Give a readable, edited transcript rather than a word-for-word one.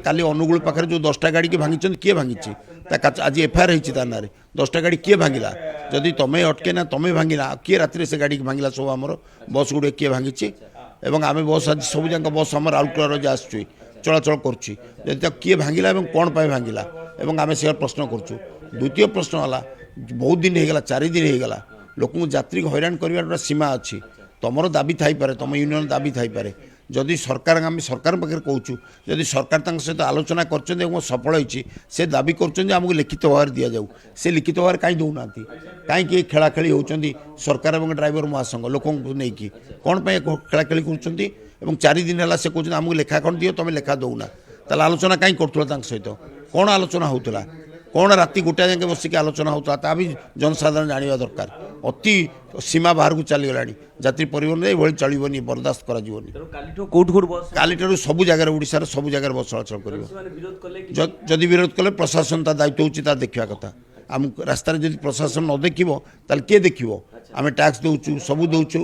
काली अनुगुल पाखे जो 10टा गाड़ी की भांगी किए भांगी आज एफआईआर होती ना 10टा गाड़ी किए भांगिला जदि तुम्हें अटके ना तुम्हें भांगिला किए राति से गाड़ी भांगिला सब आम बस गुड़े किए भांगी आम बस आज सब जाक बस आम राउरकेला आस चलाचल कर किए भांगिला कौन पाए भांगिला आम से प्रश्न करुँ द्वितीय प्रश्न है बहुत दिन होगा 4 दिन होगा लोक यात्री हैरान कर सीमा अच्छी तुम दाबी थाईपे तुम यूनियन दाबी थाईपे जदि सरकार आम सरकार पाखे कहूँ जदि सरकार सहित आलोचना कर सफल होती से दाबी करमको लिखित भाव दि जाऊ से लिखित भाव कहीं दौना कहीं खेलाखेली होती सरकार और ड्राइवर महासंघ लोक नहीं कौन खेलाखेली कर 4 दिन है से कहते आमको लेखा खंड दियो तुम लेखा दौना ताल आलोचना कहीं कर सहित कौन आलोचना होता कौन राति 1टा जाके बसिक आलोचना होता ता भी जनसाधारण जाना दरकार अति सीमा बाहर को चलीगला यात्री परिवहन ये चलनी बर्दाश्त कालीठार सब जगह ओडिशार सब जगह बस चलाचल कर जदि विरोध कले प्रशासन ता दायित्व होता देखा कथा आम रास्तार जदि प्रशासन न देखो ताल किए देखो आम टैक्स दौचु सब दौचु